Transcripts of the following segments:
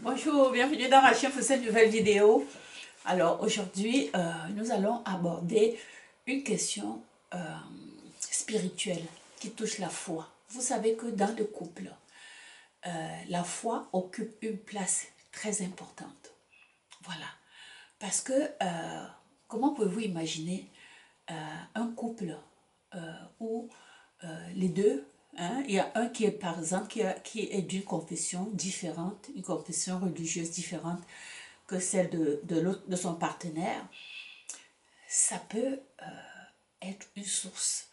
Bonjour, bienvenue dans ma chaîne pour cette nouvelle vidéo. Alors aujourd'hui, nous allons aborder une question spirituelle qui touche la foi. Vous savez que dans le couple, la foi occupe une place très importante. Voilà. Parce que, comment pouvez-vous imaginer un couple où les deux, hein, il y a un qui est par exemple qui est d'une confession différente, une confession religieuse différente que celle de son partenaire, ça peut être une source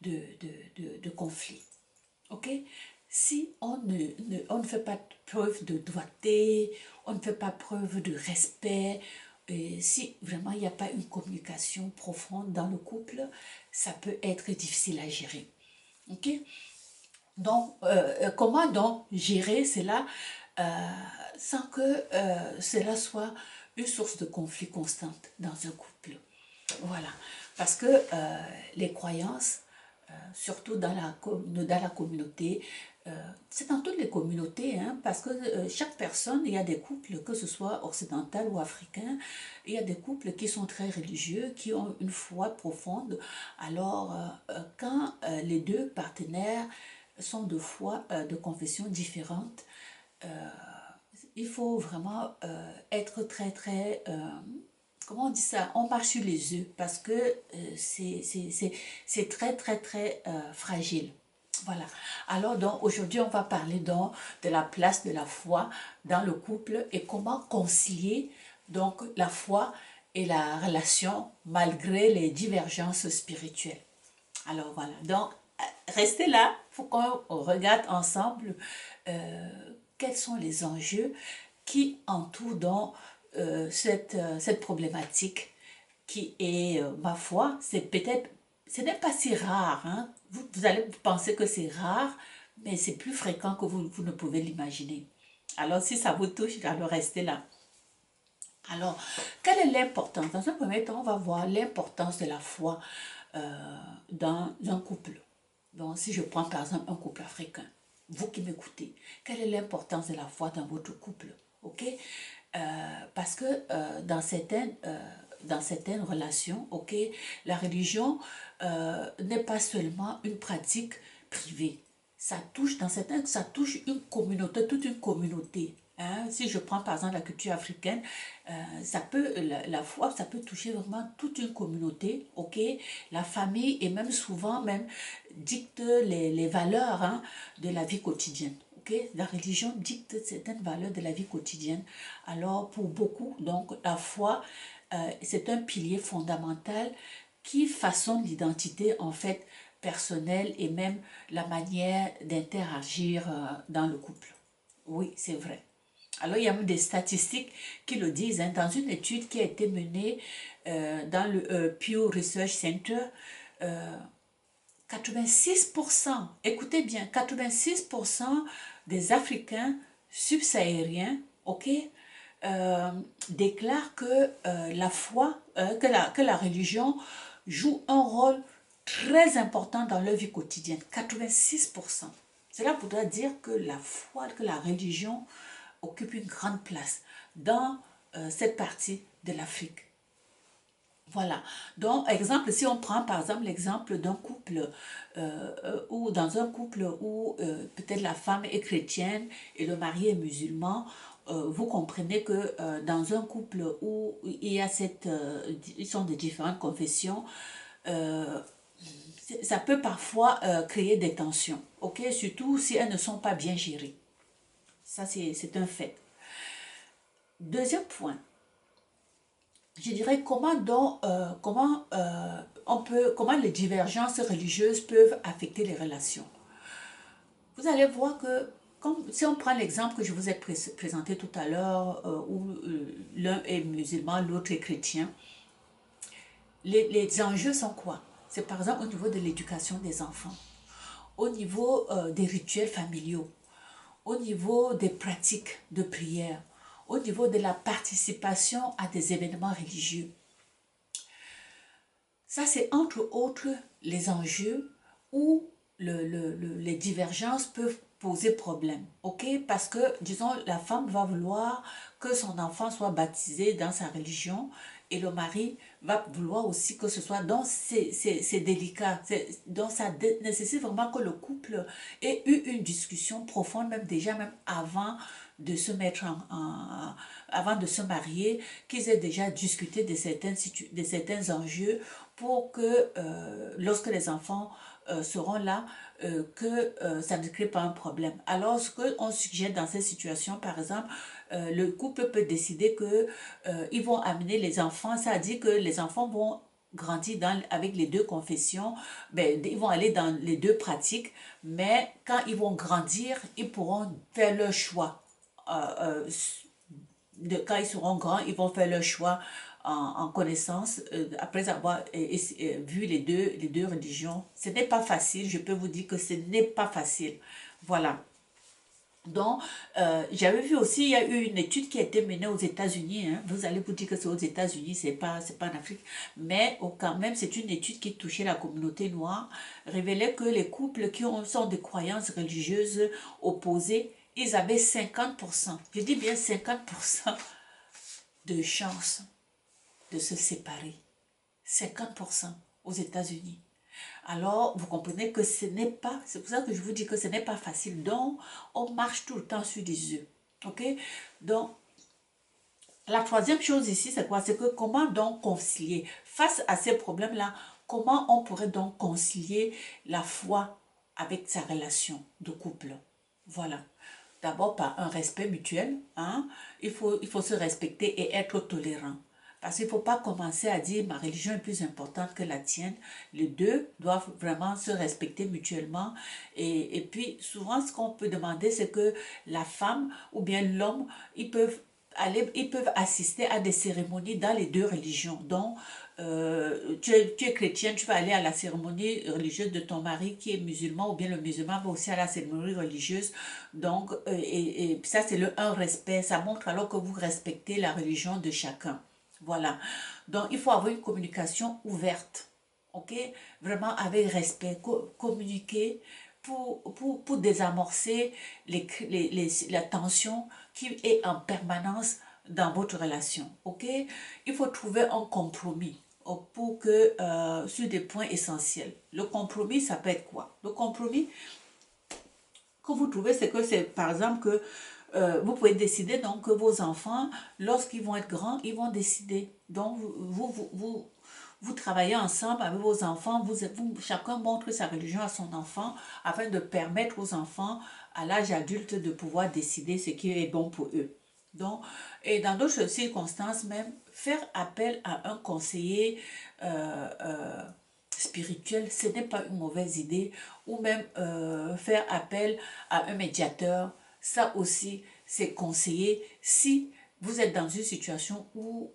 de conflit. Ok? Si on ne fait pas preuve de doigté, on ne fait pas preuve de respect, et si vraiment il n'y a pas une communication profonde dans le couple, ça peut être difficile à gérer. Ok? Donc, comment donc gérer cela sans que cela soit une source de conflit constante dans un couple? Voilà. Parce que les croyances, surtout dans la communauté, c'est dans toutes les communautés, hein, parce que chaque personne, il y a des couples, que ce soit occidental ou africain, il y a des couples qui sont très religieux, qui ont une foi profonde. Alors, quand les deux partenaires sont de foi, de confessions différentes, il faut vraiment être très, comment on dit ça? On marche sur les œufs parce que c'est très fragile. Voilà. Alors donc aujourd'hui on va parler donc de la place de la foi dans le couple et comment concilier donc la foi et la relation malgré les divergences spirituelles. Alors voilà, donc restez là pour qu'on regarde ensemble euh, quels sont les enjeux qui entourent donc cette problématique qui est, ma foi, c'est peut-être, ce n'est pas si rare, hein. Vous allez penser que c'est rare, mais c'est plus fréquent que vous ne pouvez l'imaginer. Alors si ça vous touche, alors restez là. Alors, quelle est l'importance? Dans un premier temps, on va voir l'importance de la foi dans un couple. Donc, si je prends par exemple un couple africain, vous qui m'écoutez, quelle est l'importance de la foi dans votre couple? Ok? Parce que dans certaines relations, ok, la religion n'est pas seulement une pratique privée. Ça touche, dans certaines, ça touche une communauté, toute une communauté. Hein. Si je prends par exemple la culture africaine, la foi, ça peut toucher vraiment toute une communauté, ok? La famille et même souvent même dicte les valeurs, hein, de la vie quotidienne. Okay? La religion dicte certaines valeurs de la vie quotidienne. Alors pour beaucoup, donc la foi, c'est un pilier fondamental qui façonne l'identité en fait personnelle et même la manière d'interagir dans le couple. Oui, c'est vrai. Alors, il y a même des statistiques qui le disent, hein. Dans une étude qui a été menée dans le Pew Research Center, euh, 86%, écoutez bien, 86% des Africains subsahariens, ok, déclarent que la foi, que la religion joue un rôle très important dans leur vie quotidienne. 86%. Cela voudrait dire que la foi, que la religion occupe une grande place dans cette partie de l'Afrique. Voilà. Donc, exemple, si on prend par exemple l'exemple d'un couple ou dans un couple où peut-être la femme est chrétienne et le mari est musulman, vous comprenez que dans un couple où il y a ils sont de différentes confessions, euh, ça peut parfois créer des tensions, ok? Surtout si elles ne sont pas bien gérées. Ça, c'est un fait. Deuxième point, je dirais comment les divergences religieuses peuvent affecter les relations. Vous allez voir que si on prend l'exemple que je vous ai présenté tout à l'heure, où l'un est musulman, l'autre est chrétien, les enjeux sont quoi? C'est par exemple au niveau de l'éducation des enfants, au niveau des rituels familiaux, au niveau des pratiques de prière, au niveau de la participation à des événements religieux. Ça, c'est entre autres les enjeux où les divergences peuvent poser problème, ok? Parce que, disons, la femme va vouloir que son enfant soit baptisé dans sa religion et le mari va vouloir aussi que ce soit, donc c'est délicat, donc ça nécessite vraiment que le couple ait eu une discussion profonde, même déjà, même avant de se mettre avant de se marier, qu'ils aient déjà discuté de certains enjeux pour que lorsque les enfants seront là, que ça ne crée pas un problème. Alors, ce qu'on suggère dans ces situations, par exemple, le couple peut décider que ils vont amener les enfants, ça dit que les enfants vont grandir avec les deux confessions, ben, ils vont aller dans les deux pratiques, mais quand ils vont grandir, ils pourront faire leur choix. Quand ils seront grands, ils vont faire leur choix en connaissance, après avoir vu les deux religions. Ce n'est pas facile, je peux vous dire que ce n'est pas facile. Voilà. Donc, j'avais vu aussi, il y a eu une étude qui a été menée aux États-Unis. Hein. Vous allez vous dire que c'est aux États-Unis, c'est pas en Afrique. Mais quand même, c'est une étude qui touchait la communauté noire, révélait que les couples sont des croyances religieuses opposées, ils avaient 50%, je dis bien 50% de chances de se séparer. 50% aux États-Unis. Alors, vous comprenez que ce n'est pas, c'est pour ça que je vous dis que ce n'est pas facile. Donc, on marche tout le temps sur des œufs. Ok? Donc, la troisième chose ici, c'est quoi? C'est que comment donc concilier? Face à ces problèmes-là, comment on pourrait donc concilier la foi avec sa relation de couple? Voilà. D'abord par un respect mutuel. Hein? Il faut se respecter et être tolérant. Parce qu'il ne faut pas commencer à dire ma religion est plus importante que la tienne. Les deux doivent vraiment se respecter mutuellement. Et puis, souvent, ce qu'on peut demander, c'est que la femme ou bien l'homme, ils peuvent assister à des cérémonies dans les deux religions. Donc, tu es chrétienne, tu vas aller à la cérémonie religieuse de ton mari qui est musulman, ou bien le musulman va aussi à la cérémonie religieuse. Donc, et ça, c'est un respect. Ça montre alors que vous respectez la religion de chacun. Voilà. Donc, il faut avoir une communication ouverte. OK? Vraiment avec respect. Communiquer pour désamorcer la tension qui est en permanence dans votre relation. OK? Il faut trouver un compromis pour que, sur des points essentiels. Le compromis, ça peut être quoi? Le compromis que vous trouvez, c'est que c'est par exemple que vous pouvez décider donc que vos enfants, lorsqu'ils vont être grands, ils vont décider. Donc, vous travaillez ensemble avec vos enfants, chacun montre sa religion à son enfant afin de permettre aux enfants à l'âge adulte de pouvoir décider ce qui est bon pour eux. Donc, et dans d'autres circonstances même, faire appel à un conseiller spirituel, ce n'est pas une mauvaise idée, ou même faire appel à un médiateur, ça aussi, c'est conseillé si vous êtes dans une situation où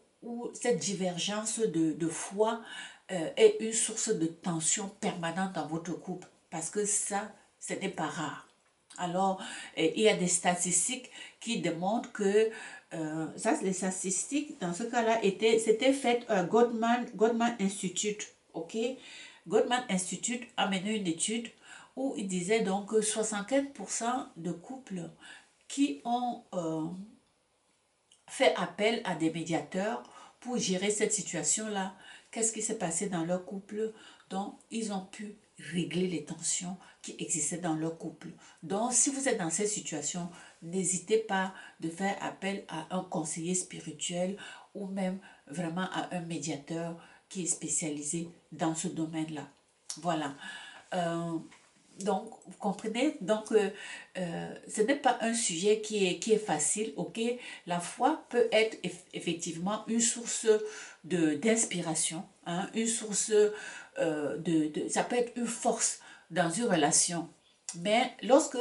cette divergence de foi est une source de tension permanente dans votre couple, parce que ça, ce n'est pas rare. Alors, il y a des statistiques qui démontrent que ça, les statistiques, dans ce cas-là, c'était fait Goldman Institute, ok? Goldman Institute a mené une étude où il disait donc que 75% de couples qui ont fait appel à des médiateurs pour gérer cette situation-là, qu'est-ce qui s'est passé dans leur couple? Donc, ils ont pu régler les tensions qui existaient dans leur couple. Donc, si vous êtes dans cette situation, n'hésitez pas de faire appel à un conseiller spirituel ou même vraiment à un médiateur qui est spécialisé dans ce domaine-là. Voilà. Donc, vous comprenez? Donc, ce n'est pas un sujet qui est facile, ok? La foi peut être effectivement une source d'inspiration, hein, une source ça peut être une force dans une relation. Mais lorsque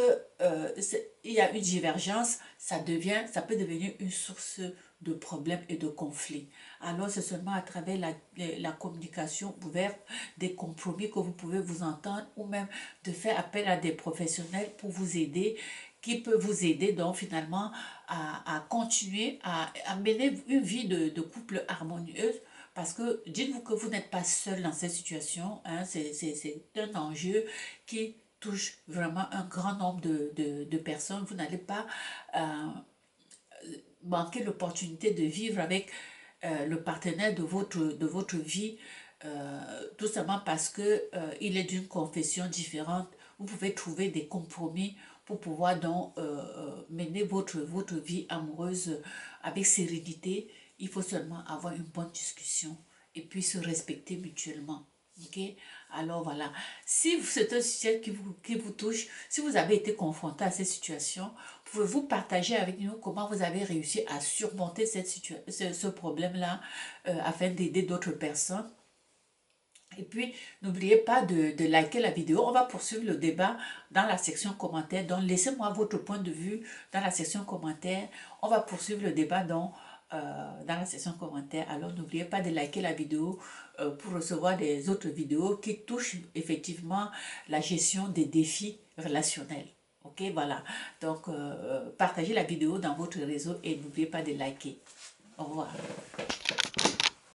il y a une divergence, ça peut devenir une source de problèmes et de conflits. Alors, c'est seulement à travers la communication ouverte, des compromis que vous pouvez vous entendre ou même de faire appel à des professionnels pour vous aider, qui peut vous aider donc finalement à continuer à mener une vie de couple harmonieuse. Parce que dites-vous que vous n'êtes pas seul dans cette situation, hein, c'est un enjeu qui touche vraiment un grand nombre de personnes. Vous n'allez pas manquer l'opportunité de vivre avec le partenaire de votre vie, tout simplement parce que il est d'une confession différente. Vous pouvez trouver des compromis pour pouvoir donc mener votre vie amoureuse avec sérénité. Il faut seulement avoir une bonne discussion et puis se respecter mutuellement. Ok? Alors voilà, si c'est un sujet qui vous touche, si vous avez été confronté à cette situation, pouvez-vous partager avec nous comment vous avez réussi à surmonter ce problème-là afin d'aider d'autres personnes? Et puis, n'oubliez pas de liker la vidéo. On va poursuivre le débat dans la section commentaires. Donc, laissez-moi votre point de vue dans la section commentaires. On va poursuivre le débat dans la section commentaires. Alors, n'oubliez pas de liker la vidéo pour recevoir des autres vidéos qui touchent effectivement la gestion des défis relationnels. Ok, voilà. Donc, partagez la vidéo dans votre réseau et n'oubliez pas de liker. Au revoir.